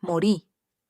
Morí.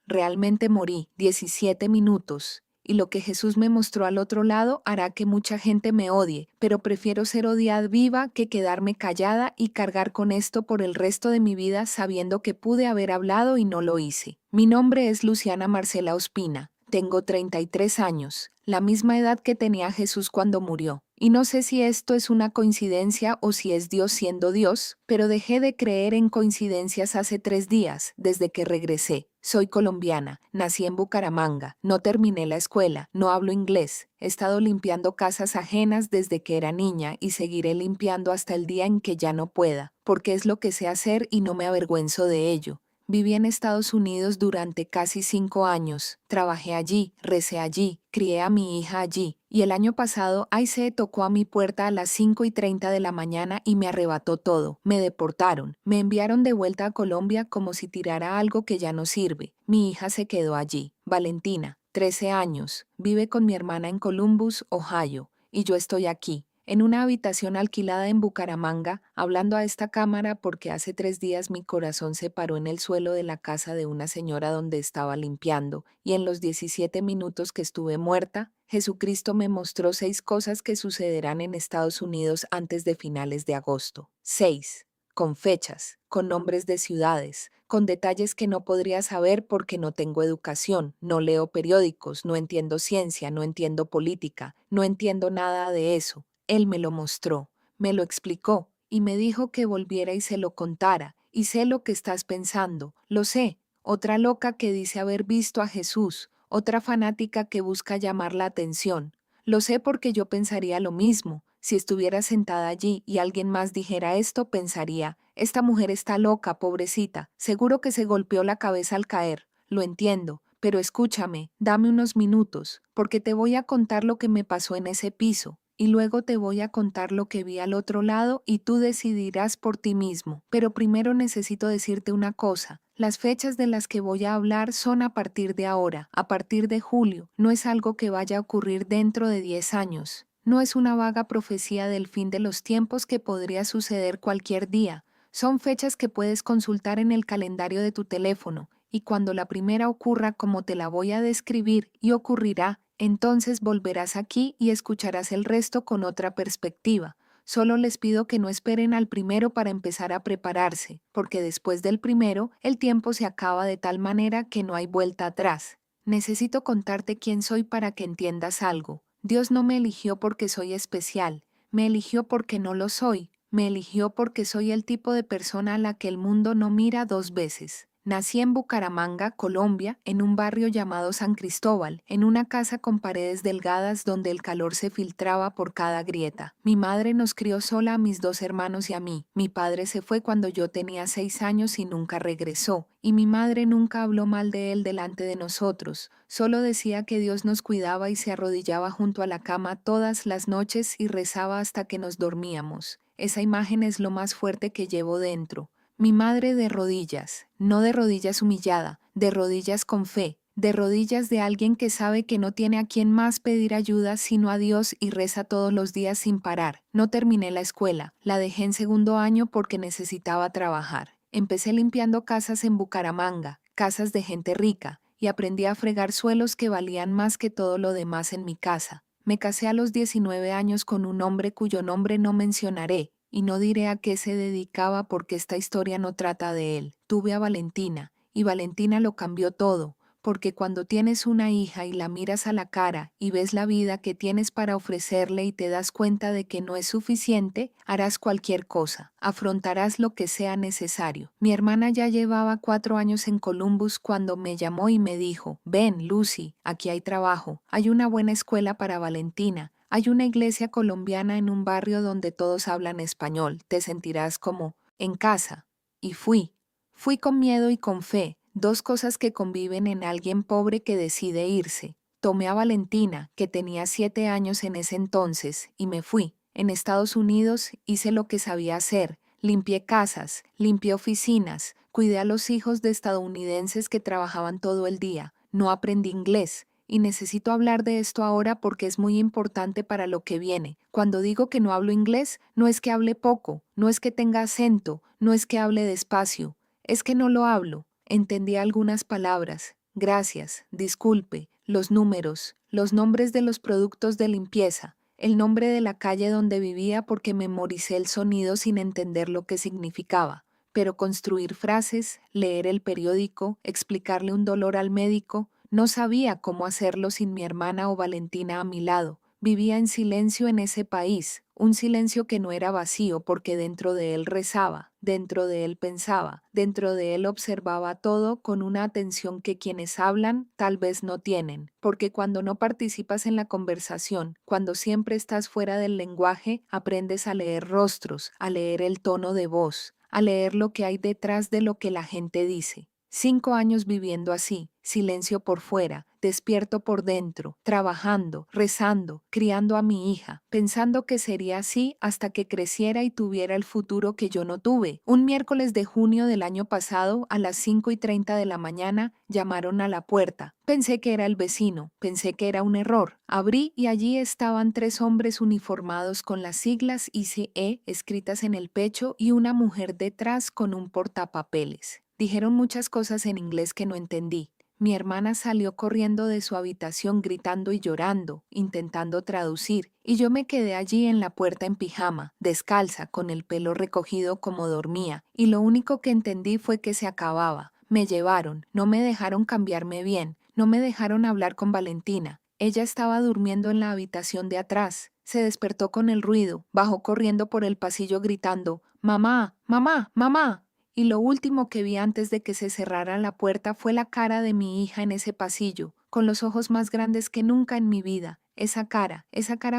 Realmente morí, 17 minutos. Y lo que Jesús me mostró al otro lado hará que mucha gente me odie, pero prefiero ser odiada viva que quedarme callada y cargar con esto por el resto de mi vida sabiendo que pude haber hablado y no lo hice. Mi nombre es Luciana Marcela Ospina. Tengo 33 años, la misma edad que tenía Jesús cuando murió. Y no sé si esto es una coincidencia o si es Dios siendo Dios, pero dejé de creer en coincidencias hace 3 días, desde que regresé. Soy colombiana, nací en Bucaramanga, no terminé la escuela, no hablo inglés, he estado limpiando casas ajenas desde que era niña y seguiré limpiando hasta el día en que ya no pueda, porque es lo que sé hacer y no me avergüenzo de ello. Viví en Estados Unidos durante casi 5 años. Trabajé allí, recé allí, crié a mi hija allí. Y el año pasado ICE tocó a mi puerta a las 5:30 de la mañana y me arrebató todo. Me deportaron. Me enviaron de vuelta a Colombia como si tirara algo que ya no sirve. Mi hija se quedó allí. Valentina, 13 años. Vive con mi hermana en Columbus, Ohio. Y yo estoy aquí, en una habitación alquilada en Bucaramanga, hablando a esta cámara porque hace 3 días mi corazón se paró en el suelo de la casa de una señora donde estaba limpiando, y en los 17 minutos que estuve muerta, Jesucristo me mostró 6 cosas que sucederán en Estados Unidos antes de finales de agosto. 6. Con fechas, con nombres de ciudades, con detalles que no podría saber porque no tengo educación, no leo periódicos, no entiendo ciencia, no entiendo política, no entiendo nada de eso. Él me lo mostró, me lo explicó y me dijo que volviera y se lo contara, y sé lo que estás pensando, lo sé. Otra loca que dice haber visto a Jesús, otra fanática que busca llamar la atención. Lo sé porque yo pensaría lo mismo. Si estuviera sentada allí y alguien más dijera esto, pensaría, esta mujer está loca, pobrecita, seguro que se golpeó la cabeza al caer. Lo entiendo, pero escúchame, dame unos minutos, porque te voy a contar lo que me pasó en ese piso. Y luego te voy a contar lo que vi al otro lado y tú decidirás por ti mismo. Pero primero necesito decirte una cosa. Las fechas de las que voy a hablar son a partir de ahora, a partir de julio. No es algo que vaya a ocurrir dentro de 10 años. No es una vaga profecía del fin de los tiempos que podría suceder cualquier día. Son fechas que puedes consultar en el calendario de tu teléfono, y cuando la primera ocurra como te la voy a describir y ocurrirá, entonces volverás aquí y escucharás el resto con otra perspectiva. Solo les pido que no esperen al primero para empezar a prepararse, porque después del primero, el tiempo se acaba de tal manera que no hay vuelta atrás. Necesito contarte quién soy para que entiendas algo. Dios no me eligió porque soy especial, me eligió porque no lo soy, me eligió porque soy el tipo de persona a la que el mundo no mira 2 veces. Nací en Bucaramanga, Colombia, en un barrio llamado San Cristóbal, en una casa con paredes delgadas donde el calor se filtraba por cada grieta. Mi madre nos crió sola a mis 2 hermanos y a mí. Mi padre se fue cuando yo tenía 6 años y nunca regresó, y mi madre nunca habló mal de él delante de nosotros. Solo decía que Dios nos cuidaba y se arrodillaba junto a la cama todas las noches y rezaba hasta que nos dormíamos. Esa imagen es lo más fuerte que llevo dentro. Mi madre de rodillas, no de rodillas humillada, de rodillas con fe, de rodillas de alguien que sabe que no tiene a quien más pedir ayuda sino a Dios y reza todos los días sin parar. No terminé la escuela, la dejé en segundo año porque necesitaba trabajar. Empecé limpiando casas en Bucaramanga, casas de gente rica, y aprendí a fregar suelos que valían más que todo lo demás en mi casa. Me casé a los 19 años con un hombre cuyo nombre no mencionaré, y no diré a qué se dedicaba porque esta historia no trata de él. Tuve a Valentina, y Valentina lo cambió todo, porque cuando tienes una hija y la miras a la cara y ves la vida que tienes para ofrecerle y te das cuenta de que no es suficiente, harás cualquier cosa, afrontarás lo que sea necesario. Mi hermana ya llevaba 4 años en Columbus cuando me llamó y me dijo, ven, Lucy, aquí hay trabajo, hay una buena escuela para Valentina. Hay una iglesia colombiana en un barrio donde todos hablan español. Te sentirás como en casa. Y fui. Fui con miedo y con fe, 2 cosas que conviven en alguien pobre que decide irse. Tomé a Valentina, que tenía 7 años en ese entonces, y me fui. En Estados Unidos hice lo que sabía hacer. Limpié casas, limpié oficinas, cuidé a los hijos de estadounidenses que trabajaban todo el día. No aprendí inglés. Y necesito hablar de esto ahora porque es muy importante para lo que viene. Cuando digo que no hablo inglés, no es que hable poco, no es que tenga acento, no es que hable despacio, es que no lo hablo. Entendí algunas palabras. Gracias, disculpe, los números, los nombres de los productos de limpieza, el nombre de la calle donde vivía porque memoricé el sonido sin entender lo que significaba. Pero construir frases, leer el periódico, explicarle un dolor al médico, no sabía cómo hacerlo sin mi hermana o Valentina a mi lado. Vivía en silencio en ese país, un silencio que no era vacío porque dentro de él rezaba, dentro de él pensaba, dentro de él observaba todo con una atención que quienes hablan tal vez no tienen, porque cuando no participas en la conversación, cuando siempre estás fuera del lenguaje, aprendes a leer rostros, a leer el tono de voz, a leer lo que hay detrás de lo que la gente dice. 5 años viviendo así, silencio por fuera, despierto por dentro, trabajando, rezando, criando a mi hija, pensando que sería así hasta que creciera y tuviera el futuro que yo no tuve. Un miércoles de junio del año pasado, a las 5:30 de la mañana, llamaron a la puerta. Pensé que era el vecino, pensé que era un error. Abrí y allí estaban 3 hombres uniformados con las siglas ICE escritas en el pecho y una mujer detrás con un portapapeles. Dijeron muchas cosas en inglés que no entendí. Mi hermana salió corriendo de su habitación gritando y llorando, intentando traducir, y yo me quedé allí en la puerta en pijama, descalza, con el pelo recogido como dormía, y lo único que entendí fue que se acababa. Me llevaron, no me dejaron cambiarme bien, no me dejaron hablar con Valentina. Ella estaba durmiendo en la habitación de atrás. Se despertó con el ruido, bajó corriendo por el pasillo gritando, «¡Mamá! ¡Mamá! ¡Mamá!». Y lo último que vi antes de que se cerrara la puerta fue la cara de mi hija en ese pasillo, con los ojos más grandes que nunca en mi vida. Esa cara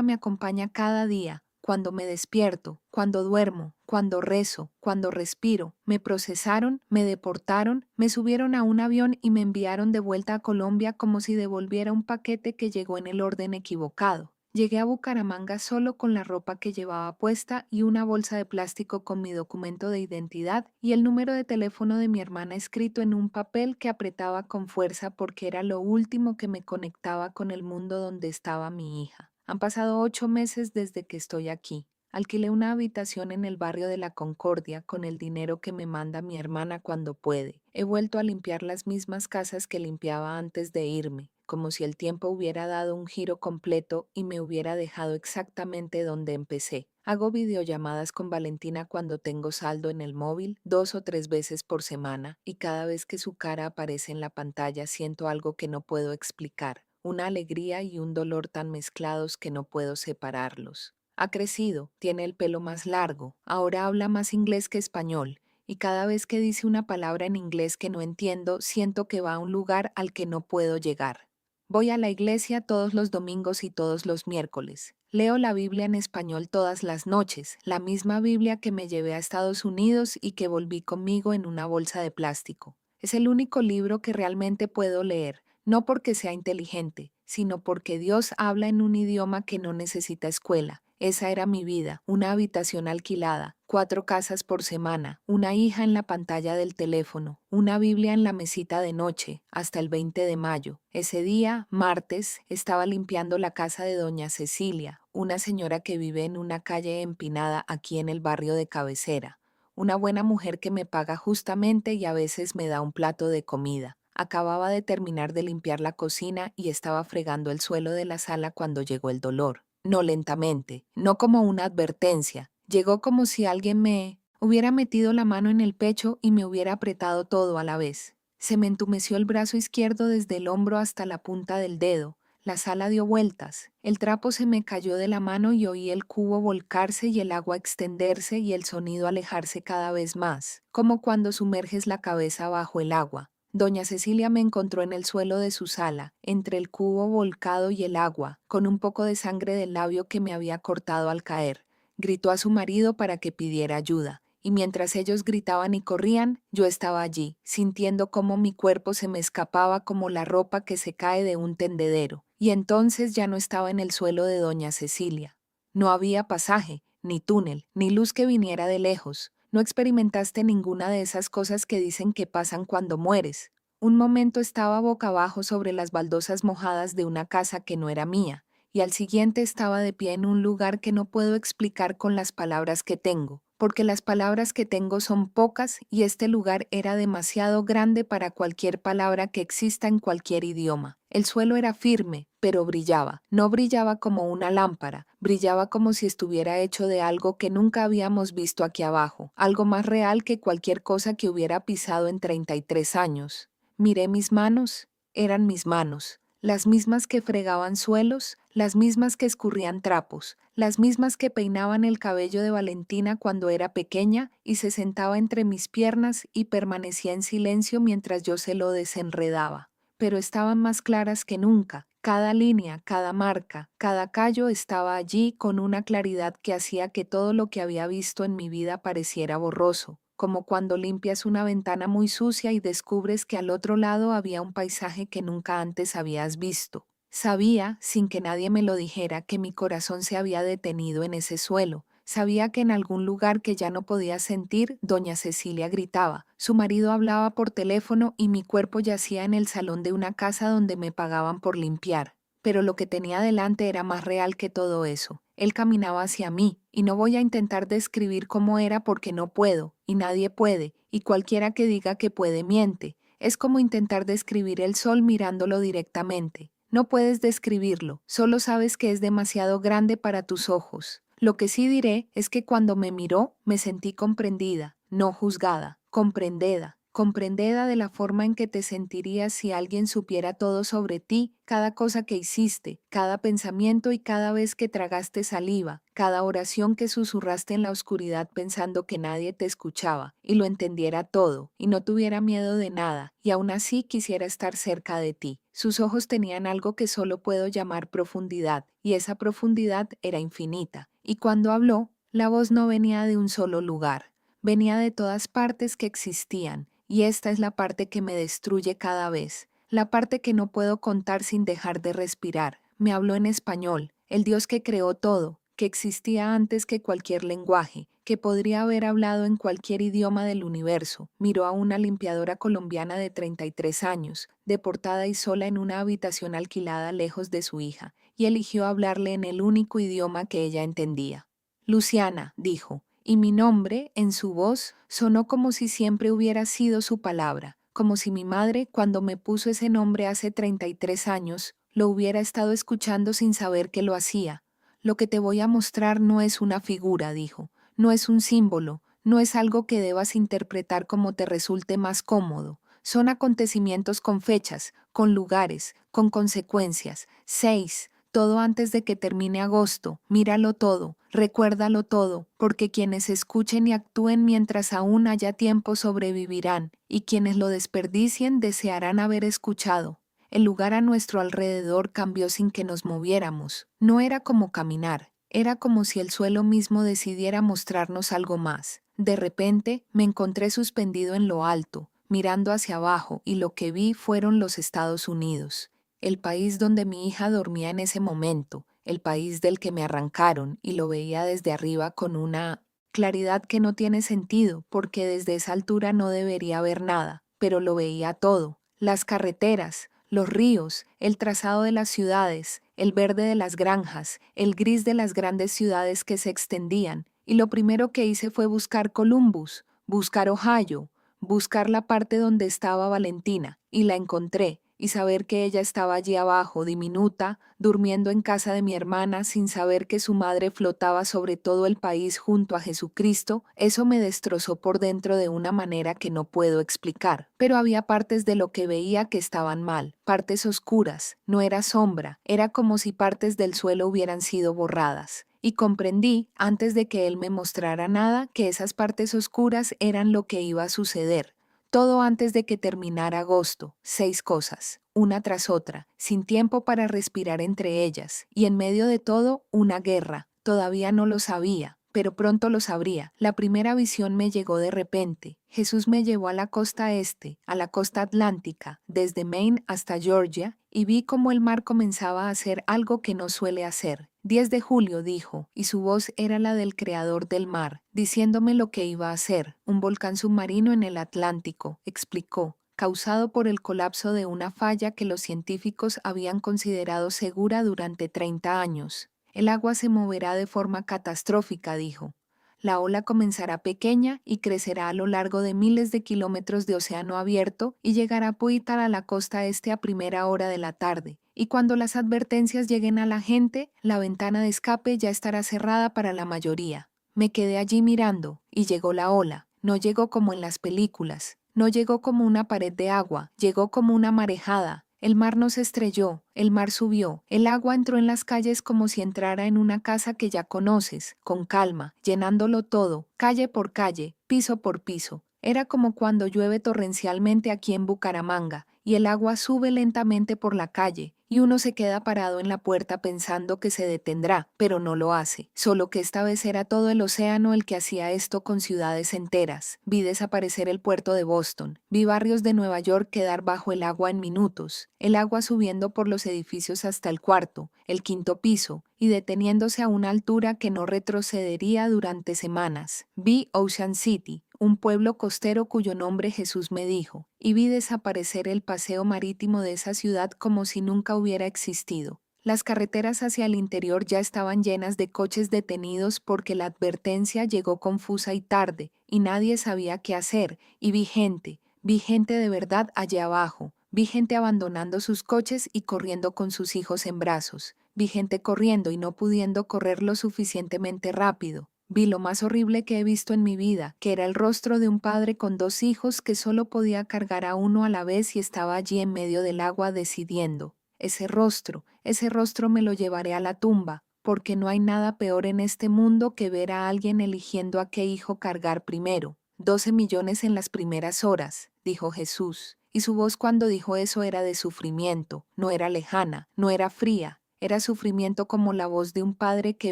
me acompaña cada día, cuando me despierto, cuando duermo, cuando rezo, cuando respiro. Me procesaron, me deportaron, me subieron a un avión y me enviaron de vuelta a Colombia como si devolviera un paquete que llegó en el orden equivocado. Llegué a Bucaramanga solo con la ropa que llevaba puesta y una bolsa de plástico con mi documento de identidad y el número de teléfono de mi hermana escrito en un papel que apretaba con fuerza porque era lo último que me conectaba con el mundo donde estaba mi hija. Han pasado 8 meses desde que estoy aquí. Alquilé una habitación en el barrio de La Concordia con el dinero que me manda mi hermana cuando puede. He vuelto a limpiar las mismas casas que limpiaba antes de irme, como si el tiempo hubiera dado un giro completo y me hubiera dejado exactamente donde empecé. Hago videollamadas con Valentina cuando tengo saldo en el móvil 2 o 3 veces por semana y cada vez que su cara aparece en la pantalla siento algo que no puedo explicar, una alegría y un dolor tan mezclados que no puedo separarlos. Ha crecido, tiene el pelo más largo, ahora habla más inglés que español, y cada vez que dice una palabra en inglés que no entiendo, siento que va a un lugar al que no puedo llegar. Voy a la iglesia todos los domingos y todos los miércoles. Leo la Biblia en español todas las noches, la misma Biblia que me llevé a Estados Unidos y que volví conmigo en una bolsa de plástico. Es el único libro que realmente puedo leer, no porque sea inteligente, sino porque Dios habla en un idioma que no necesita escuela. Esa era mi vida, una habitación alquilada, 4 casas por semana, una hija en la pantalla del teléfono, una Biblia en la mesita de noche, hasta el 20 de mayo. Ese día, martes, estaba limpiando la casa de doña Cecilia, una señora que vive en una calle empinada aquí en el barrio de cabecera. Una buena mujer que me paga justamente y a veces me da un plato de comida. Acababa de terminar de limpiar la cocina y estaba fregando el suelo de la sala cuando llegó el dolor. No lentamente, no como una advertencia. Llegó como si alguien me hubiera metido la mano en el pecho y me hubiera apretado todo a la vez. Se me entumeció el brazo izquierdo desde el hombro hasta la punta del dedo. La sala dio vueltas. El trapo se me cayó de la mano y oí el cubo volcarse y el agua extenderse y el sonido alejarse cada vez más, como cuando sumerges la cabeza bajo el agua. Doña Cecilia me encontró en el suelo de su sala, entre el cubo volcado y el agua, con un poco de sangre del labio que me había cortado al caer. Gritó a su marido para que pidiera ayuda, y mientras ellos gritaban y corrían, yo estaba allí, sintiendo cómo mi cuerpo se me escapaba como la ropa que se cae de un tendedero, y entonces ya no estaba en el suelo de doña Cecilia. No había pasaje, ni túnel, ni luz que viniera de lejos. No experimentaste ninguna de esas cosas que dicen que pasan cuando mueres. Un momento estaba boca abajo sobre las baldosas mojadas de una casa que no era mía, y al siguiente estaba de pie en un lugar que no puedo explicar con las palabras que tengo, porque las palabras que tengo son pocas y este lugar era demasiado grande para cualquier palabra que exista en cualquier idioma. El suelo era firme, pero brillaba. No brillaba como una lámpara, brillaba como si estuviera hecho de algo que nunca habíamos visto aquí abajo, algo más real que cualquier cosa que hubiera pisado en 33 años. Miré mis manos, eran mis manos, las mismas que fregaban suelos, las mismas que escurrían trapos, las mismas que peinaban el cabello de Valentina cuando era pequeña y se sentaba entre mis piernas y permanecía en silencio mientras yo se lo desenredaba. Pero estaban más claras que nunca. Cada línea, cada marca, cada callo estaba allí con una claridad que hacía que todo lo que había visto en mi vida pareciera borroso, como cuando limpias una ventana muy sucia y descubres que al otro lado había un paisaje que nunca antes habías visto. Sabía, sin que nadie me lo dijera, que mi corazón se había detenido en ese suelo. Sabía que en algún lugar que ya no podía sentir, doña Cecilia gritaba. Su marido hablaba por teléfono y mi cuerpo yacía en el salón de una casa donde me pagaban por limpiar. Pero lo que tenía delante era más real que todo eso. Él caminaba hacia mí, y no voy a intentar describir cómo era porque no puedo, y nadie puede, y cualquiera que diga que puede miente. Es como intentar describir el sol mirándolo directamente. No puedes describirlo, solo sabes que es demasiado grande para tus ojos. Lo que sí diré es que cuando me miró me sentí comprendida, no juzgada, comprendida de la forma en que te sentirías si alguien supiera todo sobre ti, cada cosa que hiciste, cada pensamiento y cada vez que tragaste saliva, cada oración que susurraste en la oscuridad pensando que nadie te escuchaba, y lo entendiera todo, y no tuviera miedo de nada, y aún así quisiera estar cerca de ti. Sus ojos tenían algo que solo puedo llamar profundidad, y esa profundidad era infinita. Y cuando habló, la voz no venía de un solo lugar, venía de todas partes que existían, y esta es la parte que me destruye cada vez, la parte que no puedo contar sin dejar de respirar. Me habló en español, el Dios que creó todo, que existía antes que cualquier lenguaje, que podría haber hablado en cualquier idioma del universo. Miró a una limpiadora colombiana de 33 años, deportada y sola en una habitación alquilada lejos de su hija, y eligió hablarle en el único idioma que ella entendía. Luciana, dijo, y mi nombre, en su voz, sonó como si siempre hubiera sido su palabra, como si mi madre, cuando me puso ese nombre hace 33 años, lo hubiera estado escuchando sin saber que lo hacía. Lo que te voy a mostrar no es una figura, dijo, no es un símbolo, no es algo que debas interpretar como te resulte más cómodo. Son acontecimientos con fechas, con lugares, con consecuencias. 6. Todo antes de que termine agosto. Míralo todo, recuérdalo todo, porque quienes escuchen y actúen mientras aún haya tiempo sobrevivirán, y quienes lo desperdicien desearán haber escuchado. El lugar a nuestro alrededor cambió sin que nos moviéramos. No era como caminar, era como si el suelo mismo decidiera mostrarnos algo más. De repente me encontré suspendido en lo alto, mirando hacia abajo, y lo que vi fueron los Estados Unidos, el país donde mi hija dormía en ese momento, el país del que me arrancaron, y lo veía desde arriba con una claridad que no tiene sentido, porque desde esa altura no debería ver nada, pero lo veía todo, las carreteras, los ríos, el trazado de las ciudades, el verde de las granjas, el gris de las grandes ciudades que se extendían, y lo primero que hice fue buscar Columbus, buscar Ohio, buscar la parte donde estaba Valentina, y la encontré, y saber que ella estaba allí abajo, diminuta, durmiendo en casa de mi hermana sin saber que su madre flotaba sobre todo el país junto a Jesucristo, eso me destrozó por dentro de una manera que no puedo explicar. Pero había partes de lo que veía que estaban mal, partes oscuras, no era sombra, era como si partes del suelo hubieran sido borradas. Y comprendí, antes de que él me mostrara nada, que esas partes oscuras eran lo que iba a suceder. Todo antes de que terminara agosto, 6 cosas, una tras otra, sin tiempo para respirar entre ellas, y en medio de todo, una guerra. Todavía no lo sabía, pero pronto lo sabría. La primera visión me llegó de repente. Jesús me llevó a la costa este, a la costa atlántica, desde Maine hasta Georgia, y vi cómo el mar comenzaba a hacer algo que no suele hacer. 10 de julio, dijo, y su voz era la del creador del mar, diciéndome lo que iba a hacer. Un volcán submarino en el Atlántico, explicó, causado por el colapso de una falla que los científicos habían considerado segura durante 30 años. El agua se moverá de forma catastrófica, dijo. La ola comenzará pequeña y crecerá a lo largo de miles de kilómetros de océano abierto y llegará a Poitar a la costa este a primera hora de la tarde. Y cuando las advertencias lleguen a la gente, la ventana de escape ya estará cerrada para la mayoría. Me quedé allí mirando, y llegó la ola. No llegó como en las películas. No llegó como una pared de agua, llegó como una marejada. El mar no se estrelló, el mar subió, el agua entró en las calles como si entrara en una casa que ya conoces, con calma, llenándolo todo, calle por calle, piso por piso. Era como cuando llueve torrencialmente aquí en Bucaramanga, y el agua sube lentamente por la calle, y uno se queda parado en la puerta pensando que se detendrá, pero no lo hace. Solo que esta vez era todo el océano el que hacía esto con ciudades enteras. Vi desaparecer el puerto de Boston, vi barrios de Nueva York quedar bajo el agua en minutos, el agua subiendo por los edificios hasta el cuarto, el quinto piso, y deteniéndose a una altura que no retrocedería durante semanas. Vi Ocean City, un pueblo costero cuyo nombre Jesús me dijo, y vi desaparecer el paseo marítimo de esa ciudad como si nunca hubiera existido. Las carreteras hacia el interior ya estaban llenas de coches detenidos porque la advertencia llegó confusa y tarde, y nadie sabía qué hacer, y vi gente de verdad allá abajo, vi gente abandonando sus coches y corriendo con sus hijos en brazos, vi gente corriendo y no pudiendo correr lo suficientemente rápido. Vi lo más horrible que he visto en mi vida, que era el rostro de un padre con dos hijos que solo podía cargar a uno a la vez y estaba allí en medio del agua decidiendo. Ese rostro me lo llevaré a la tumba, porque no hay nada peor en este mundo que ver a alguien eligiendo a qué hijo cargar primero. 12 millones en las primeras horas, dijo Jesús, y su voz cuando dijo eso era de sufrimiento, no era lejana, no era fría. Era sufrimiento como la voz de un padre que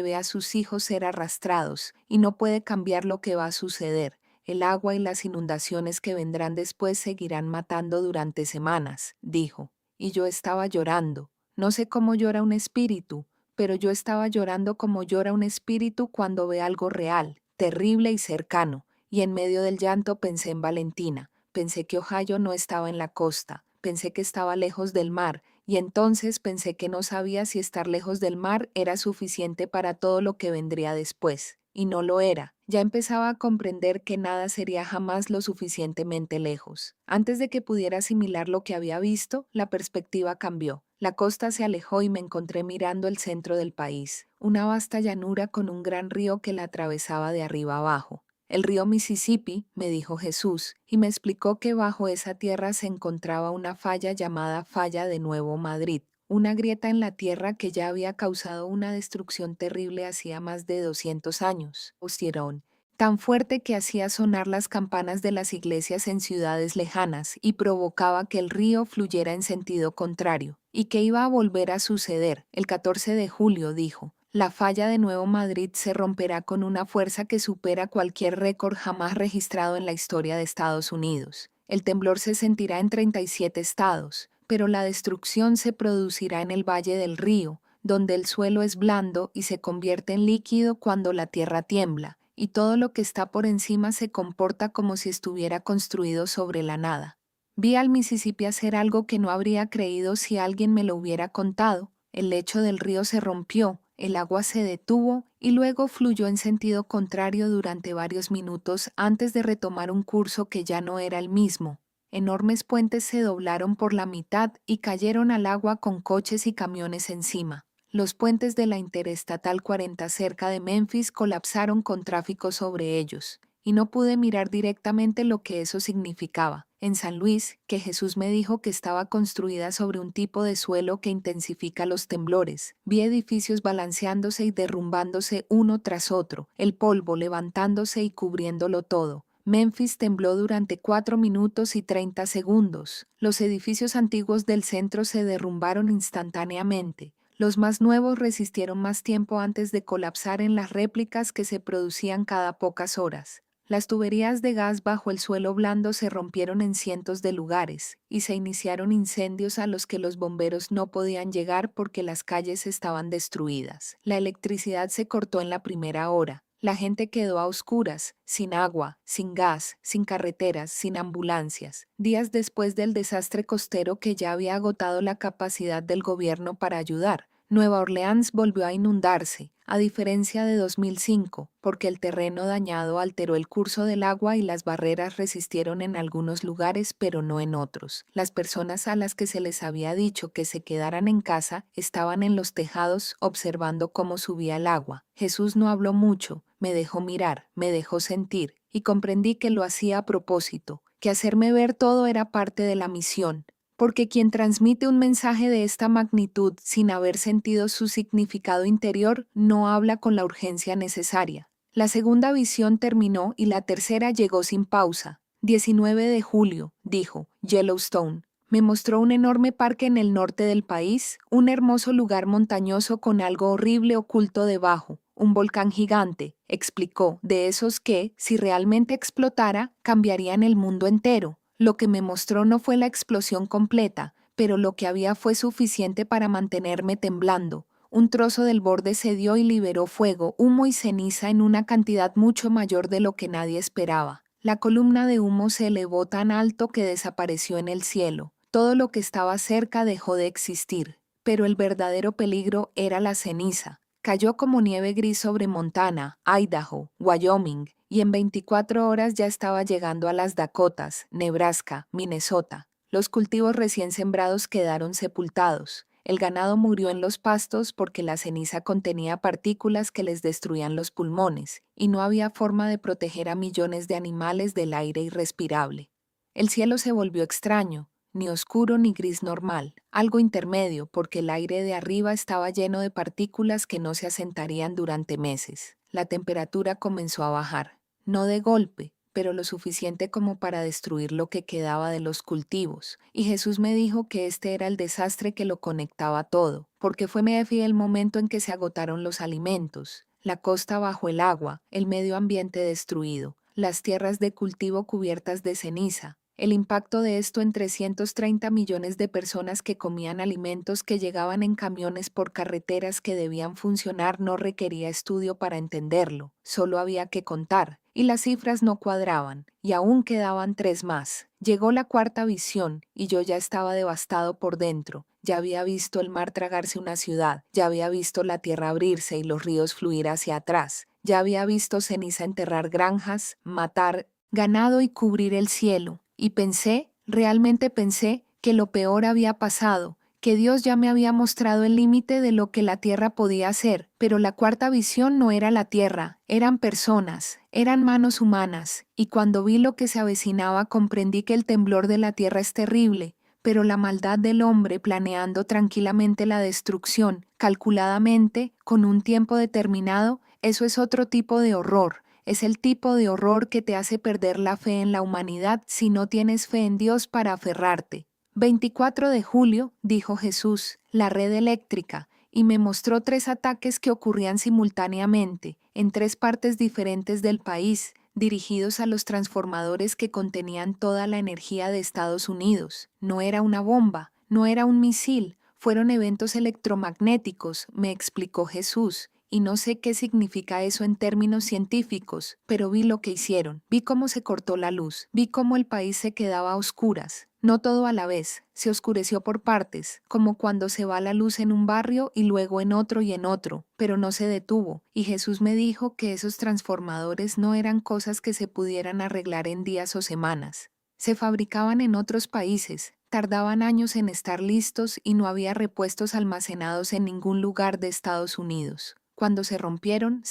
ve a sus hijos ser arrastrados y no puede cambiar lo que va a suceder. El agua y las inundaciones que vendrán después seguirán matando durante semanas, dijo. Y yo estaba llorando. No sé cómo llora un espíritu, pero yo estaba llorando como llora un espíritu cuando ve algo real, terrible y cercano. Y en medio del llanto pensé en Valentina. Pensé que Ohio no estaba en la costa. Pensé que estaba lejos del mar. Y entonces pensé que no sabía si estar lejos del mar era suficiente para todo lo que vendría después. Y no lo era. Ya empezaba a comprender que nada sería jamás lo suficientemente lejos. Antes de que pudiera asimilar lo que había visto, la perspectiva cambió. La costa se alejó y me encontré mirando el centro del país, una vasta llanura con un gran río que la atravesaba de arriba abajo. El río Mississippi, me dijo Jesús, y me explicó que bajo esa tierra se encontraba una falla llamada Falla de Nuevo Madrid, una grieta en la tierra que ya había causado una destrucción terrible hacía más de 200 años. Ostirón, tan fuerte que hacía sonar las campanas de las iglesias en ciudades lejanas y provocaba que el río fluyera en sentido contrario, y que iba a volver a suceder. El 14 de julio dijo, la falla de Nuevo Madrid se romperá con una fuerza que supera cualquier récord jamás registrado en la historia de Estados Unidos. El temblor se sentirá en 37 estados, pero la destrucción se producirá en el Valle del Río, donde el suelo es blando y se convierte en líquido cuando la tierra tiembla, y todo lo que está por encima se comporta como si estuviera construido sobre la nada. Vi al Mississippi hacer algo que no habría creído si alguien me lo hubiera contado. El lecho del río se rompió, el agua se detuvo y luego fluyó en sentido contrario durante varios minutos antes de retomar un curso que ya no era el mismo. Enormes puentes se doblaron por la mitad y cayeron al agua con coches y camiones encima. Los puentes de la Interestatal 40 cerca de Memphis colapsaron con tráfico sobre ellos, y no pude mirar directamente lo que eso significaba. En San Luis, que Jesús me dijo que estaba construida sobre un tipo de suelo que intensifica los temblores, vi edificios balanceándose y derrumbándose uno tras otro, el polvo levantándose y cubriéndolo todo. Memphis tembló durante 4 minutos y 30 segundos. Los edificios antiguos del centro se derrumbaron instantáneamente. Los más nuevos resistieron más tiempo antes de colapsar en las réplicas que se producían cada pocas horas. Las tuberías de gas bajo el suelo blando se rompieron en cientos de lugares y se iniciaron incendios a los que los bomberos no podían llegar porque las calles estaban destruidas. La electricidad se cortó en la primera hora. La gente quedó a oscuras, sin agua, sin gas, sin carreteras, sin ambulancias. Días después del desastre costero que ya había agotado la capacidad del gobierno para ayudar, Nueva Orleans volvió a inundarse, a diferencia de 2005, porque el terreno dañado alteró el curso del agua y las barreras resistieron en algunos lugares, pero no en otros. Las personas a las que se les había dicho que se quedaran en casa estaban en los tejados observando cómo subía el agua. Jesús no habló mucho, me dejó mirar, me dejó sentir, y comprendí que lo hacía a propósito, que hacerme ver todo era parte de la misión. Porque quien transmite un mensaje de esta magnitud sin haber sentido su significado interior no habla con la urgencia necesaria. La segunda visión terminó y la tercera llegó sin pausa. 19 de julio, dijo, Yellowstone. Me mostró un enorme parque en el norte del país, un hermoso lugar montañoso con algo horrible oculto debajo, un volcán gigante, explicó, de esos que, si realmente explotara, cambiarían el mundo entero. Lo que me mostró no fue la explosión completa, pero lo que había fue suficiente para mantenerme temblando. Un trozo del borde cedió y liberó fuego, humo y ceniza en una cantidad mucho mayor de lo que nadie esperaba. La columna de humo se elevó tan alto que desapareció en el cielo. Todo lo que estaba cerca dejó de existir, pero el verdadero peligro era la ceniza. Cayó como nieve gris sobre Montana, Idaho, Wyoming, y en 24 horas ya estaba llegando a las Dakotas, Nebraska, Minnesota. Los cultivos recién sembrados quedaron sepultados. El ganado murió en los pastos porque la ceniza contenía partículas que les destruían los pulmones, y no había forma de proteger a millones de animales del aire irrespirable. El cielo se volvió extraño, ni oscuro ni gris normal, algo intermedio porque el aire de arriba estaba lleno de partículas que no se asentarían durante meses. La temperatura comenzó a bajar, no de golpe, pero lo suficiente como para destruir lo que quedaba de los cultivos. Y Jesús me dijo que este era el desastre que lo conectaba todo, porque fue Mefi el momento en que se agotaron los alimentos, la costa bajo el agua, el medio ambiente destruido, las tierras de cultivo cubiertas de ceniza. El impacto de esto en 330 millones de personas que comían alimentos que llegaban en camiones por carreteras que debían funcionar no requería estudio para entenderlo, solo había que contar, y las cifras no cuadraban, y aún quedaban 3 más. Llegó la cuarta visión, y yo ya estaba devastado por dentro. Ya había visto el mar tragarse una ciudad, ya había visto la tierra abrirse y los ríos fluir hacia atrás, ya había visto ceniza enterrar granjas, matar ganado y cubrir el cielo. Y pensé, realmente pensé, que lo peor había pasado, que Dios ya me había mostrado el límite de lo que la tierra podía hacer, pero la cuarta visión no era la tierra, eran personas, eran manos humanas, y cuando vi lo que se avecinaba comprendí que el temblor de la tierra es terrible, pero la maldad del hombre planeando tranquilamente la destrucción, calculadamente, con un tiempo determinado, eso es otro tipo de horror. Es el tipo de horror que te hace perder la fe en la humanidad si no tienes fe en Dios para aferrarte. 24 de julio, dijo Jesús, la red eléctrica, y me mostró 3 ataques que ocurrían simultáneamente, en 3 partes diferentes del país, dirigidos a los transformadores que contenían toda la energía de Estados Unidos. No era una bomba, no era un misil, fueron eventos electromagnéticos, me explicó Jesús. Y no sé qué significa eso en términos científicos, pero vi lo que hicieron, vi cómo se cortó la luz, vi cómo el país se quedaba a oscuras, no todo a la vez, se oscureció por partes, como cuando se va la luz en un barrio y luego en otro y en otro, pero no se detuvo, y Jesús me dijo que esos transformadores no eran cosas que se pudieran arreglar en días o semanas. Se fabricaban en otros países, tardaban años en estar listos y no había repuestos almacenados en ningún lugar de Estados Unidos. Cuando se rompieron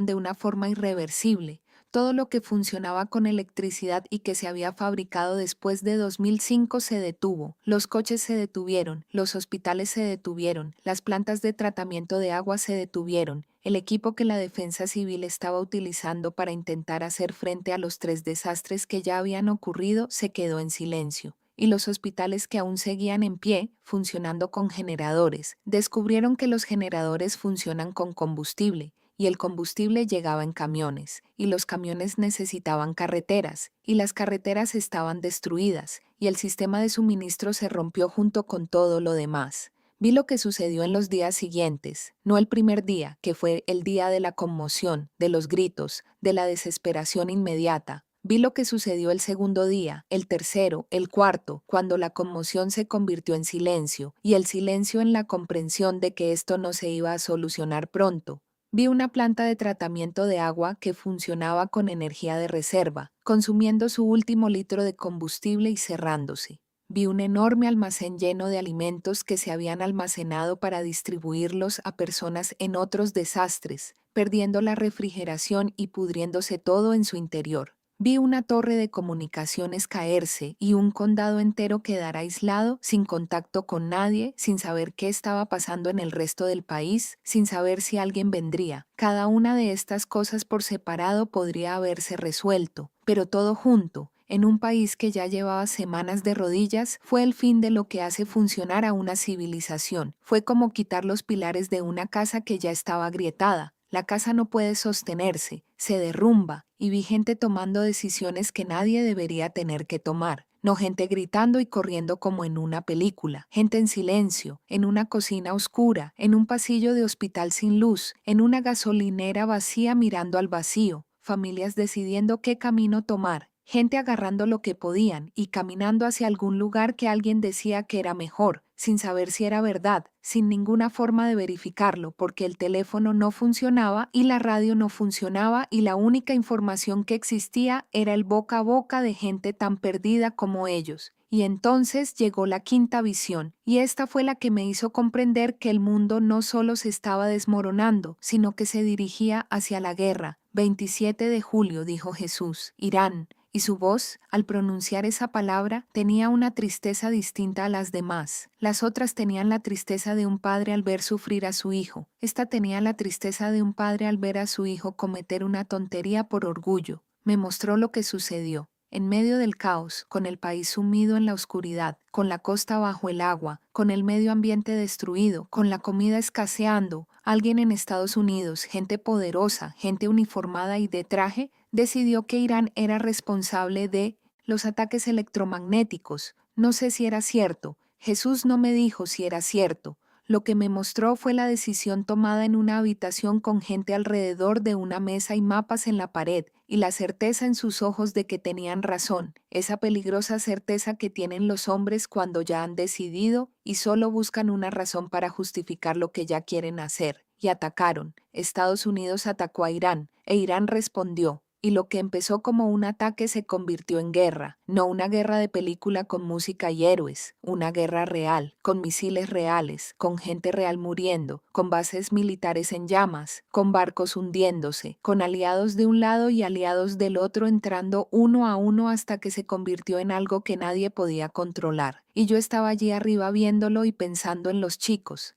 de una forma irreversible. Todo lo que funcionaba con electricidad y que se había fabricado después de 2005 se detuvo. Los coches se detuvieron, los hospitales se detuvieron, las plantas de tratamiento de agua se detuvieron. El equipo que la Defensa Civil estaba utilizando para intentar hacer frente a los 3 desastres que ya habían ocurrido se quedó en silencio. Y los hospitales que aún seguían en pie, funcionando con generadores, descubrieron que los generadores funcionan con combustible, y el combustible llegaba en camiones, y los camiones necesitaban carreteras, y las carreteras estaban destruidas, y el sistema de suministro se rompió junto con todo lo demás. Vi lo que sucedió en los días siguientes, no el primer día, que fue el día de la conmoción, de los gritos, de la desesperación inmediata. Vi lo que sucedió el segundo día, el tercero, el cuarto, cuando la conmoción se convirtió en silencio, y el silencio en la comprensión de que esto no se iba a solucionar pronto. Vi una planta de tratamiento de agua que funcionaba con energía de reserva, consumiendo su último litro de combustible y cerrándose. Vi un enorme almacén lleno de alimentos que se habían almacenado para distribuirlos a personas en otros desastres, perdiendo la refrigeración y pudriéndose todo en su interior. Vi una torre de comunicaciones caerse y un condado entero quedar aislado, sin contacto con nadie, sin saber qué estaba pasando en el resto del país, sin saber si alguien vendría. Cada una de estas cosas por separado podría haberse resuelto, pero todo junto, en un país que ya llevaba semanas de rodillas, fue el fin de lo que hace funcionar a una civilización. Fue como quitar los pilares de una casa que ya estaba agrietada. La casa no puede sostenerse, se derrumba, y vi gente tomando decisiones que nadie debería tener que tomar. No gente gritando y corriendo como en una película, gente en silencio, en una cocina oscura, en un pasillo de hospital sin luz, en una gasolinera vacía mirando al vacío, familias decidiendo qué camino tomar, gente agarrando lo que podían y caminando hacia algún lugar que alguien decía que era mejor, sin saber si era verdad, sin ninguna forma de verificarlo, porque el teléfono no funcionaba y la radio no funcionaba y la única información que existía era el boca a boca de gente tan perdida como ellos. Y entonces llegó la quinta visión, y esta fue la que me hizo comprender que el mundo no solo se estaba desmoronando, sino que se dirigía hacia la guerra. 27 de julio, dijo Jesús, Irán. Y su voz, al pronunciar esa palabra, tenía una tristeza distinta a las demás. Las otras tenían la tristeza de un padre al ver sufrir a su hijo. Esta tenía la tristeza de un padre al ver a su hijo cometer una tontería por orgullo. Me mostró lo que sucedió. En medio del caos, con el país sumido en la oscuridad, con la costa bajo el agua, con el medio ambiente destruido, con la comida escaseando, alguien en Estados Unidos, gente poderosa, gente uniformada y de traje, decidió que Irán era responsable de los ataques electromagnéticos. No sé si era cierto. Jesús no me dijo si era cierto. Lo que me mostró fue la decisión tomada en una habitación con gente alrededor de una mesa y mapas en la pared, y la certeza en sus ojos de que tenían razón, esa peligrosa certeza que tienen los hombres cuando ya han decidido y solo buscan una razón para justificar lo que ya quieren hacer. Y atacaron. Estados Unidos atacó a Irán, e Irán respondió. Y lo que empezó como un ataque se convirtió en guerra, no una guerra de película con música y héroes, una guerra real, con misiles reales, con gente real muriendo, con bases militares en llamas, con barcos hundiéndose, con aliados de un lado y aliados del otro entrando uno a uno hasta que se convirtió en algo que nadie podía controlar. Y yo estaba allí arriba viéndolo y pensando en los chicos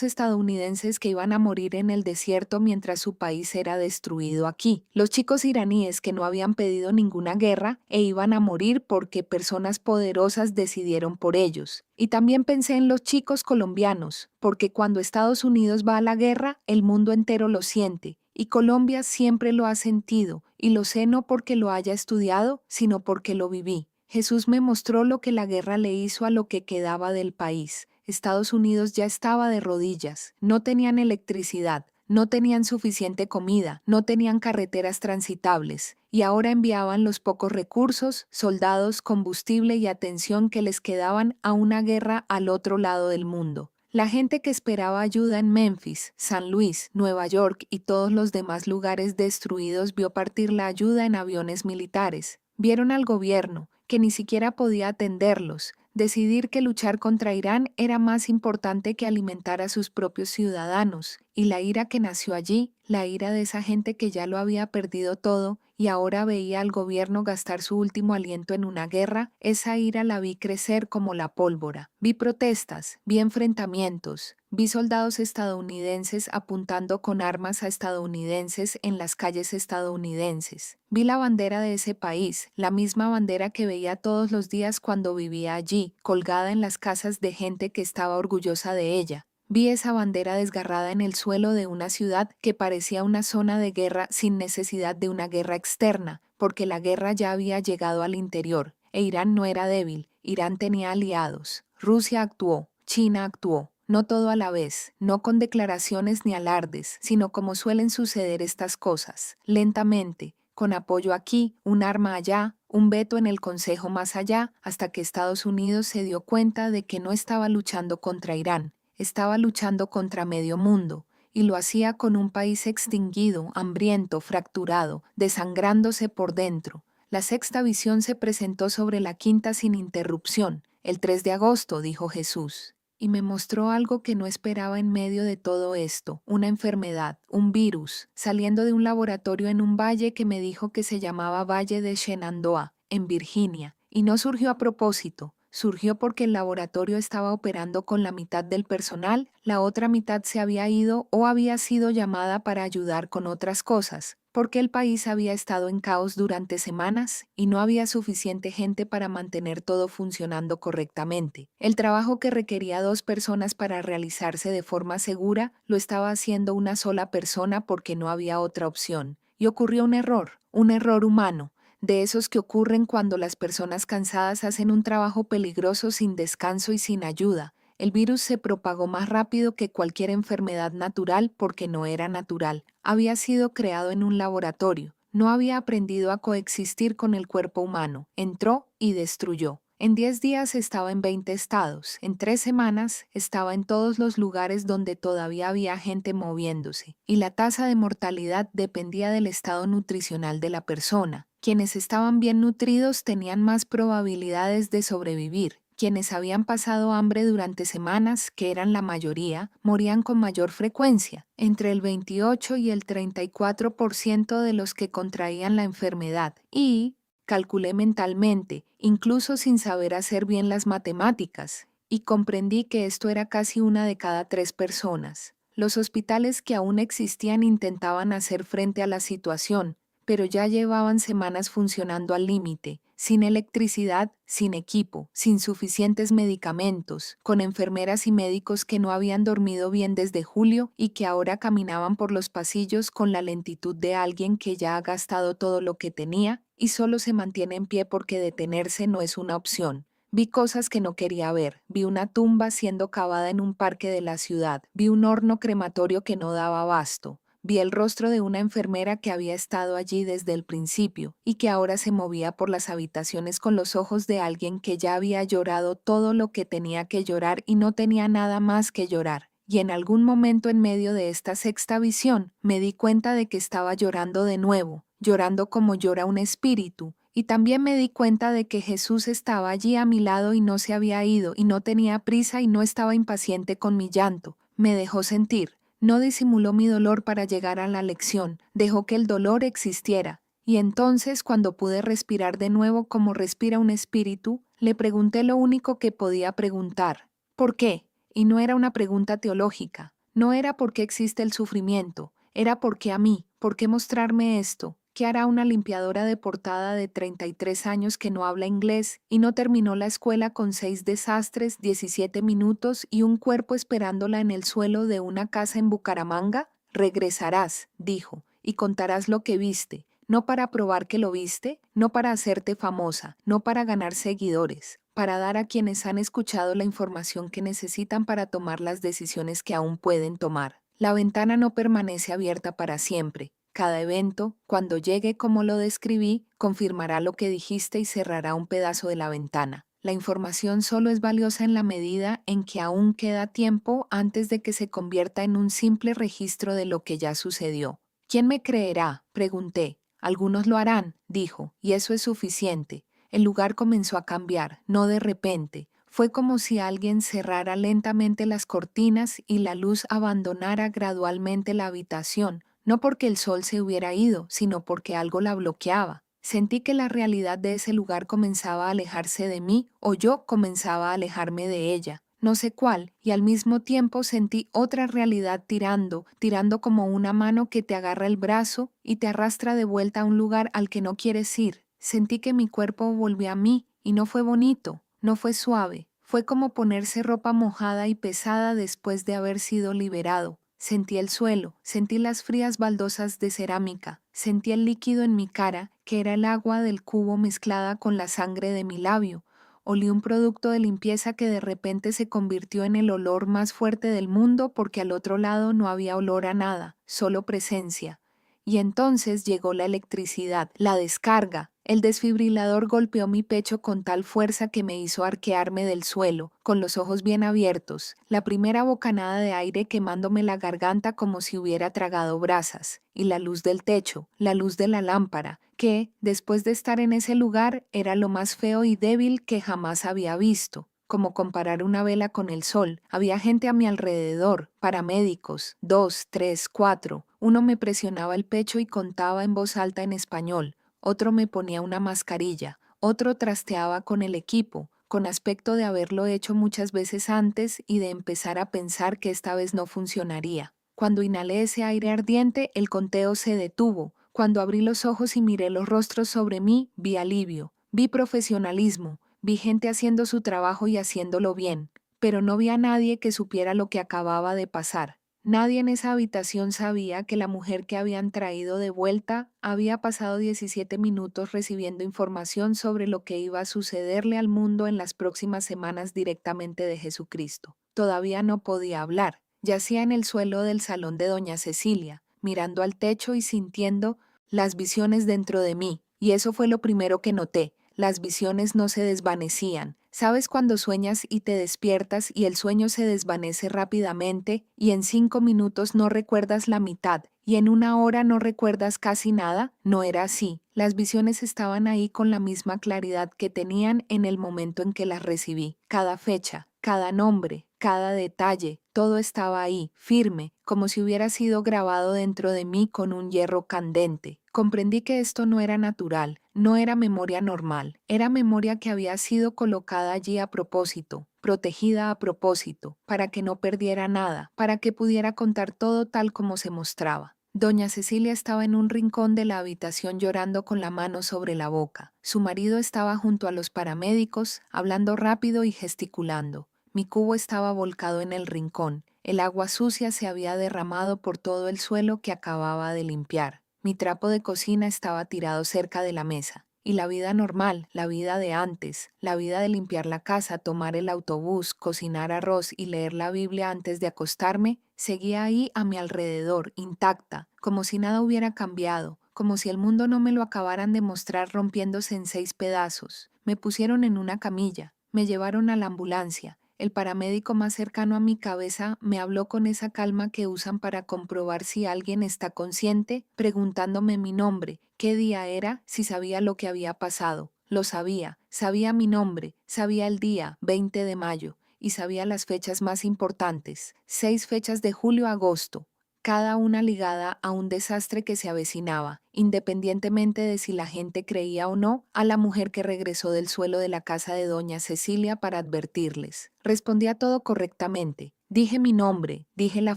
estadounidenses que iban a morir en el desierto mientras su país era destruido aquí, los chicos iraníes que no habían pedido ninguna guerra e iban a morir porque personas poderosas decidieron por ellos. Y también pensé en los chicos colombianos, porque cuando Estados Unidos va a la guerra, el mundo entero lo siente. Y Colombia siempre lo ha sentido, y lo sé no porque lo haya estudiado, sino porque lo viví. Jesús me mostró lo que la guerra le hizo a lo que quedaba del país. Estados Unidos ya estaba de rodillas, no tenían electricidad, no tenían suficiente comida, no tenían carreteras transitables, y ahora enviaban los pocos recursos, soldados, combustible y atención que les quedaban a una guerra al otro lado del mundo. La gente que esperaba ayuda en Memphis, San Luis, Nueva York y todos los demás lugares destruidos vio partir la ayuda en aviones militares. Vieron al gobierno, que ni siquiera podía atenderlos, decidir que luchar contra Irán era más importante que alimentar a sus propios ciudadanos, y la ira que nació allí, la ira de esa gente que ya lo había perdido todo y ahora veía al gobierno gastar su último aliento en una guerra, esa ira la vi crecer como la pólvora. Vi protestas, vi enfrentamientos, vi soldados estadounidenses apuntando con armas a estadounidenses en las calles estadounidenses. Vi la bandera de ese país, la misma bandera que veía todos los días cuando vivía allí, colgada en las casas de gente que estaba orgullosa de ella. Vi esa bandera desgarrada en el suelo de una ciudad que parecía una zona de guerra sin necesidad de una guerra externa, porque la guerra ya había llegado al interior, e Irán no era débil, Irán tenía aliados. Rusia actuó, China actuó. No todo a la vez, no con declaraciones ni alardes, sino como suelen suceder estas cosas, lentamente, con apoyo aquí, un arma allá, un veto en el Consejo más allá, hasta que Estados Unidos se dio cuenta de que no estaba luchando contra Irán, estaba luchando contra medio mundo, y lo hacía con un país extinguido, hambriento, fracturado, desangrándose por dentro. La sexta visión se presentó sobre la quinta sin interrupción. El 3 de agosto, dijo Jesús. Y me mostró algo que no esperaba en medio de todo esto, una enfermedad, un virus, saliendo de un laboratorio en un valle que me dijo que se llamaba Valle de Shenandoah, en Virginia, y no surgió a propósito. Surgió porque el laboratorio estaba operando con la mitad del personal, la otra mitad se había ido o había sido llamada para ayudar con otras cosas, porque el país había estado en caos durante semanas y no había suficiente gente para mantener todo funcionando correctamente. El trabajo que requería 2 personas para realizarse de forma segura lo estaba haciendo una sola persona porque no había otra opción. Y ocurrió un error humano, de esos que ocurren cuando las personas cansadas hacen un trabajo peligroso sin descanso y sin ayuda. El virus se propagó más rápido que cualquier enfermedad natural porque no era natural. Había sido creado en un laboratorio. No había aprendido a coexistir con el cuerpo humano. Entró y destruyó. En 10 días estaba en 20 estados. En 3 semanas estaba en todos los lugares donde todavía había gente moviéndose. Y la tasa de mortalidad dependía del estado nutricional de la persona. Quienes estaban bien nutridos tenían más probabilidades de sobrevivir. Quienes habían pasado hambre durante semanas, que eran la mayoría, morían con mayor frecuencia, entre el 28 y el 34% de los que contraían la enfermedad. Y calculé mentalmente, incluso sin saber hacer bien las matemáticas, y comprendí que esto era casi 1 de cada 3 personas. Los hospitales que aún existían intentaban hacer frente a la situación, pero ya llevaban semanas funcionando al límite, sin electricidad, sin equipo, sin suficientes medicamentos, con enfermeras y médicos que no habían dormido bien desde julio y que ahora caminaban por los pasillos con la lentitud de alguien que ya ha gastado todo lo que tenía y solo se mantiene en pie porque detenerse no es una opción. Vi cosas que no quería ver, vi una tumba siendo cavada en un parque de la ciudad, vi un horno crematorio que no daba abasto. Vi el rostro de una enfermera que había estado allí desde el principio y que ahora se movía por las habitaciones con los ojos de alguien que ya había llorado todo lo que tenía que llorar y no tenía nada más que llorar. Y en algún momento en medio de esta sexta visión me di cuenta de que estaba llorando de nuevo, llorando como llora un espíritu. Y también me di cuenta de que Jesús estaba allí a mi lado y no se había ido y no tenía prisa y no estaba impaciente con mi llanto. Me dejó sentir. No disimuló mi dolor para llegar a la lección, dejó que el dolor existiera. Y entonces, cuando pude respirar de nuevo como respira un espíritu, le pregunté lo único que podía preguntar. ¿Por qué? Y no era una pregunta teológica. No era por qué existe el sufrimiento. Era por qué a mí. ¿Por qué mostrarme esto? ¿Qué hará una limpiadora deportada de 33 años que no habla inglés y no terminó la escuela con 6 desastres, 17 minutos y un cuerpo esperándola en el suelo de una casa en Bucaramanga? Regresarás, dijo, y contarás lo que viste, no para probar que lo viste, no para hacerte famosa, no para ganar seguidores, para dar a quienes han escuchado la información que necesitan para tomar las decisiones que aún pueden tomar. La ventana no permanece abierta para siempre. Cada evento, cuando llegue como lo describí, confirmará lo que dijiste y cerrará un pedazo de la ventana. La información solo es valiosa en la medida en que aún queda tiempo antes de que se convierta en un simple registro de lo que ya sucedió. ¿Quién me creerá?, pregunté. Algunos lo harán, dijo, y eso es suficiente. El lugar comenzó a cambiar, no de repente. Fue como si alguien cerrara lentamente las cortinas y la luz abandonara gradualmente la habitación, no porque el sol se hubiera ido, sino porque algo la bloqueaba. Sentí que la realidad de ese lugar comenzaba a alejarse de mí o yo comenzaba a alejarme de ella. No sé cuál, y al mismo tiempo sentí otra realidad tirando como una mano que te agarra el brazo y te arrastra de vuelta a un lugar al que no quieres ir. Sentí que mi cuerpo volvió a mí y no fue bonito, no fue suave. Fue como ponerse ropa mojada y pesada después de haber sido liberado. Sentí el suelo, sentí las frías baldosas de cerámica, sentí el líquido en mi cara, que era el agua del cubo mezclada con la sangre de mi labio. Olí un producto de limpieza que de repente se convirtió en el olor más fuerte del mundo porque al otro lado no había olor a nada, solo presencia. Y entonces llegó la electricidad, la descarga. El desfibrilador golpeó mi pecho con tal fuerza que me hizo arquearme del suelo, con los ojos bien abiertos, la primera bocanada de aire quemándome la garganta como si hubiera tragado brasas, y la luz del techo, la luz de la lámpara, que, después de estar en ese lugar, era lo más feo y débil que jamás había visto. Como comparar una vela con el sol. Había gente a mi alrededor, paramédicos, 2, 3, 4. Uno me presionaba el pecho y contaba en voz alta en español. Otro me ponía una mascarilla. Otro trasteaba con el equipo, con aspecto de haberlo hecho muchas veces antes y de empezar a pensar que esta vez no funcionaría. Cuando inhalé ese aire ardiente, el conteo se detuvo. Cuando abrí los ojos y miré los rostros sobre mí, vi alivio, vi profesionalismo. Vi gente haciendo su trabajo y haciéndolo bien, pero no vi a nadie que supiera lo que acababa de pasar. Nadie en esa habitación sabía que la mujer que habían traído de vuelta había pasado 17 minutos recibiendo información sobre lo que iba a sucederle al mundo en las próximas semanas directamente de Jesucristo. Todavía no podía hablar. Yacía en el suelo del salón de doña Cecilia, mirando al techo y sintiendo las visiones dentro de mí, y eso fue lo primero que noté. Las visiones no se desvanecían. ¿Sabes cuando sueñas y te despiertas y el sueño se desvanece rápidamente y en 5 minutos no recuerdas la mitad y en 1 hora no recuerdas casi nada? No era así. Las visiones estaban ahí con la misma claridad que tenían en el momento en que las recibí. Cada fecha, cada nombre, cada detalle, todo estaba ahí, firme, como si hubiera sido grabado dentro de mí con un hierro candente. Comprendí que esto no era natural, no era memoria normal, era memoria que había sido colocada allí a propósito, protegida a propósito, para que no perdiera nada, para que pudiera contar todo tal como se mostraba. Doña Cecilia estaba en un rincón de la habitación llorando con la mano sobre la boca. Su marido estaba junto a los paramédicos, hablando rápido y gesticulando. Mi cubo estaba volcado en el rincón. El agua sucia se había derramado por todo el suelo que acababa de limpiar. Mi trapo de cocina estaba tirado cerca de la mesa. Y la vida normal, la vida de antes, la vida de limpiar la casa, tomar el autobús, cocinar arroz y leer la Biblia antes de acostarme, seguía ahí a mi alrededor, intacta, como si nada hubiera cambiado, como si el mundo no me lo acabaran de mostrar rompiéndose en 6 pedazos. Me pusieron en una camilla, me llevaron a la ambulancia. El paramédico más cercano a mi cabeza me habló con esa calma que usan para comprobar si alguien está consciente, preguntándome mi nombre, qué día era, si sabía lo que había pasado. Lo sabía, sabía mi nombre, sabía el día, 20 de mayo, y sabía las fechas más importantes, 6 fechas de julio a agosto, cada una ligada a un desastre que se avecinaba, independientemente de si la gente creía o no a la mujer que regresó del suelo de la casa de doña Cecilia para advertirles. Respondía todo correctamente. Dije mi nombre, dije la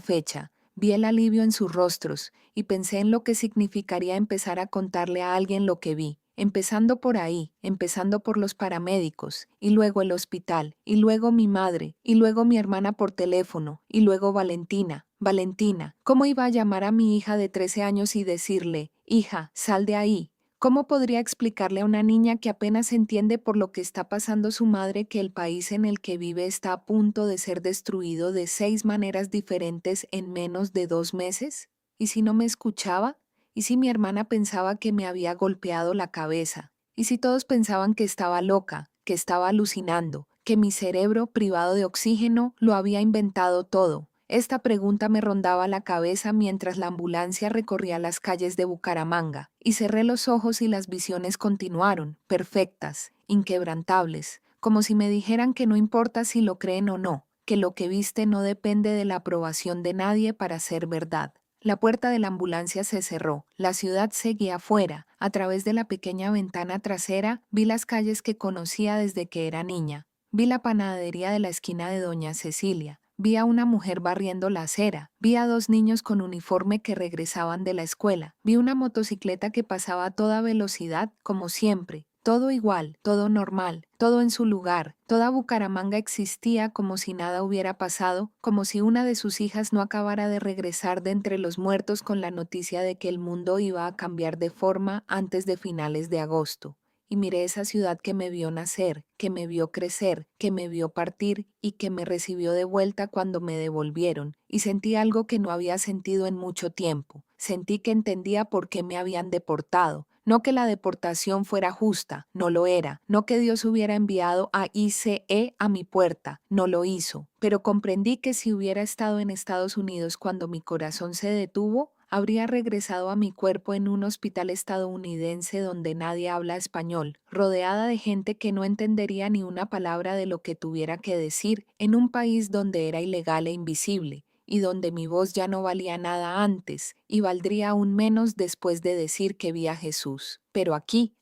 fecha, vi el alivio en sus rostros y pensé en lo que significaría empezar a contarle a alguien lo que vi. Empezando por ahí, empezando por los paramédicos, y luego el hospital, y luego mi madre, y luego mi hermana por teléfono, y luego Valentina. Valentina, ¿cómo iba a llamar a mi hija de 13 años y decirle, hija, sal de ahí? ¿Cómo podría explicarle a una niña que apenas entiende por lo que está pasando su madre que el país en el que vive está a punto de ser destruido de 6 maneras diferentes en menos de 2 meses? ¿Y si no me escuchaba? ¿Y si mi hermana pensaba que me había golpeado la cabeza? ¿Y si todos pensaban que estaba loca, que estaba alucinando, que mi cerebro, privado de oxígeno, lo había inventado todo? Esta pregunta me rondaba la cabeza mientras la ambulancia recorría las calles de Bucaramanga, y cerré los ojos y las visiones continuaron, perfectas, inquebrantables, como si me dijeran que no importa si lo creen o no, que lo que viste no depende de la aprobación de nadie para ser verdad. La puerta de la ambulancia se cerró, la ciudad seguía afuera. A través de la pequeña ventana trasera vi las calles que conocía desde que era niña. Vi la panadería de la esquina de doña Cecilia. Vi a una mujer barriendo la acera. Vi a 2 niños con uniforme que regresaban de la escuela. Vi una motocicleta que pasaba a toda velocidad, como siempre. Todo igual, todo normal, todo en su lugar. Toda Bucaramanga existía como si nada hubiera pasado, como si una de sus hijas no acabara de regresar de entre los muertos con la noticia de que el mundo iba a cambiar de forma antes de finales de agosto. y miré esa ciudad que me vio nacer, que me vio crecer, que me vio partir y que me recibió de vuelta cuando me devolvieron, y sentí algo que no había sentido en mucho tiempo. Sentí que entendía por qué me habían deportado. No que la deportación fuera justa, no lo era. No que Dios hubiera enviado a ICE a mi puerta, no lo hizo. Pero comprendí que si hubiera estado en Estados Unidos cuando mi corazón se detuvo, habría regresado a mi cuerpo en un hospital estadounidense donde nadie habla español, rodeada de gente que no entendería ni una palabra de lo que tuviera que decir, en un país donde era ilegal e invisible, y donde mi voz ya no valía nada antes, y valdría aún menos después de decir que vi a Jesús. Pero aquí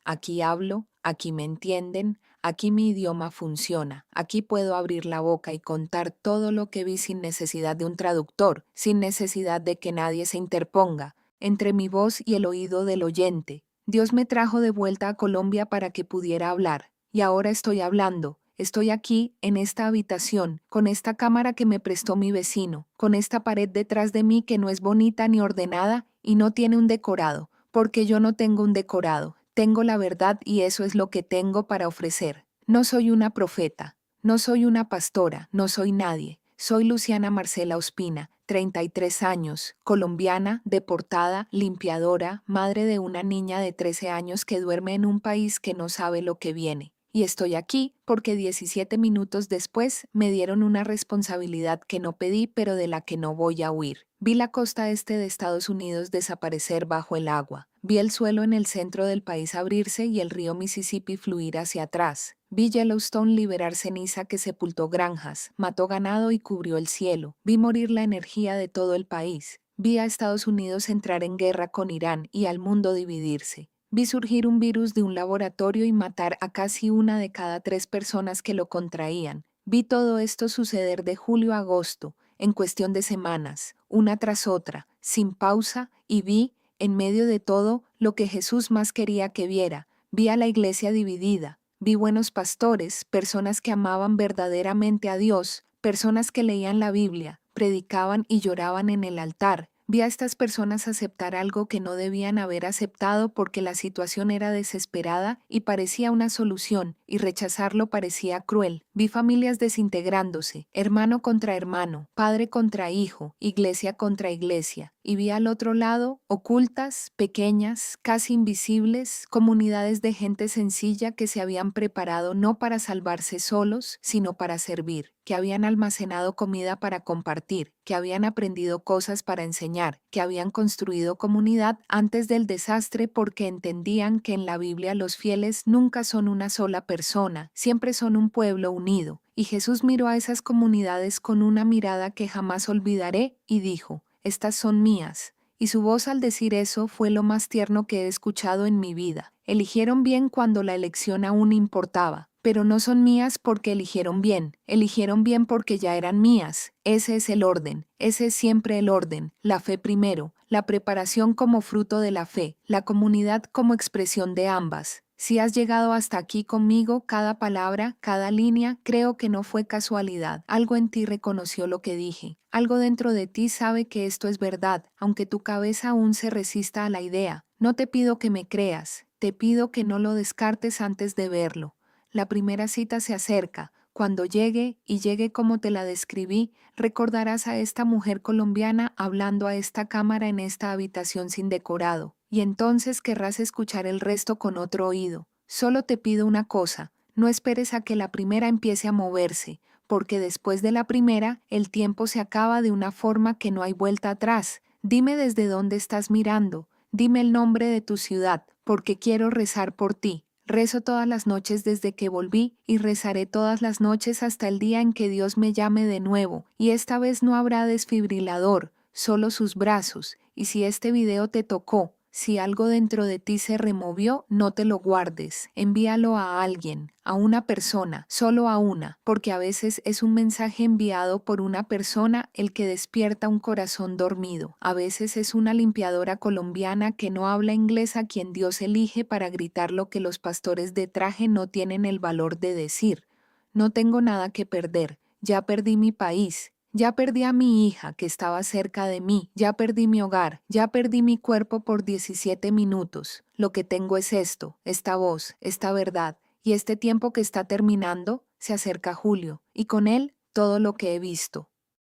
hablo, aquí me entienden, aquí mi idioma funciona, aquí puedo abrir la boca y contar todo lo que vi sin necesidad de un traductor, sin necesidad de que nadie se interponga entre mi voz y el oído del oyente. Dios me trajo de vuelta a Colombia para que pudiera hablar, y ahora estoy hablando. Estoy aquí, en esta habitación, con esta cámara que me prestó mi vecino, con esta pared detrás de mí que no es bonita ni ordenada y no tiene un decorado, porque yo no tengo un decorado. Tengo la verdad y eso es lo que tengo para ofrecer. No soy una profeta, no soy una pastora, no soy nadie. Soy Luciana Marcela Ospina, 33 años, colombiana, deportada, limpiadora, madre de una niña de 13 años que duerme en un país que no sabe lo que viene. Y estoy aquí porque 17 minutos después me dieron una responsabilidad que no pedí pero de la que no voy a huir. Vi la costa este de Estados Unidos desaparecer bajo el agua. Vi el suelo en el centro del país abrirse y el río Mississippi fluir hacia atrás. Vi Yellowstone liberar ceniza que sepultó granjas, mató ganado y cubrió el cielo. Vi morir la energía de todo el país. Vi a Estados Unidos entrar en guerra con Irán y al mundo dividirse. Vi surgir un virus de un laboratorio y matar a casi una de cada 3 personas que lo contraían. Vi todo esto suceder de julio a agosto, en cuestión de semanas, una tras otra, sin pausa, y vi, en medio de todo, lo que Jesús más quería que viera. Vi a la iglesia dividida. Vi buenos pastores, personas que amaban verdaderamente a Dios, personas que leían la Biblia, predicaban y lloraban en el altar. Vi a estas personas aceptar algo que no debían haber aceptado porque la situación era desesperada y parecía una solución, y rechazarlo parecía cruel. Vi familias desintegrándose, hermano contra hermano, padre contra hijo, iglesia contra iglesia. Y vi al otro lado, ocultas, pequeñas, casi invisibles, comunidades de gente sencilla que se habían preparado no para salvarse solos, sino para servir, que habían almacenado comida para compartir, que habían aprendido cosas para enseñar, que habían construido comunidad antes del desastre porque entendían que en la Biblia los fieles nunca son una sola persona, siempre son un pueblo unido. Y Jesús miró a esas comunidades con una mirada que jamás olvidaré y dijo: «Estas son mías». Y su voz al decir eso fue lo más tierno que he escuchado en mi vida. Eligieron bien cuando la elección aún importaba. Pero no son mías porque eligieron bien porque ya eran mías. Ese es el orden, ese es siempre el orden, la fe primero, la preparación como fruto de la fe, la comunidad como expresión de ambas. Si has llegado hasta aquí conmigo, cada palabra, cada línea, creo que no fue casualidad. Algo en ti reconoció lo que dije. Algo dentro de ti sabe que esto es verdad, aunque tu cabeza aún se resista a la idea. No te pido que me creas, te pido que no lo descartes antes de verlo. La primera cita se acerca. Cuando llegue, y llegue como te la describí, recordarás a esta mujer colombiana hablando a esta cámara en esta habitación sin decorado, y entonces querrás escuchar el resto con otro oído. Solo te pido una cosa, no esperes a que la primera empiece a moverse, porque después de la primera, el tiempo se acaba de una forma que no hay vuelta atrás. Dime desde dónde estás mirando, dime el nombre de tu ciudad, porque quiero rezar por ti. Rezo todas las noches desde que volví y rezaré todas las noches hasta el día en que Dios me llame de nuevo, y esta vez no habrá desfibrilador, solo sus brazos, y si este video te tocó, si algo dentro de ti se removió, no te lo guardes, envíalo a alguien, a una persona, solo a una, porque a veces es un mensaje enviado por una persona el que despierta un corazón dormido. A veces es una limpiadora colombiana que no habla inglés a quien Dios elige para gritar lo que los pastores de traje no tienen el valor de decir. No tengo nada que perder, ya perdí mi país, Ya perdí a mi hija que estaba cerca de mí, ya perdí mi hogar, ya perdí mi cuerpo por 17 minutos. Lo que tengo es esto, esta voz, esta verdad, y este tiempo que está terminando, se acerca julio, y con él todo lo que he visto.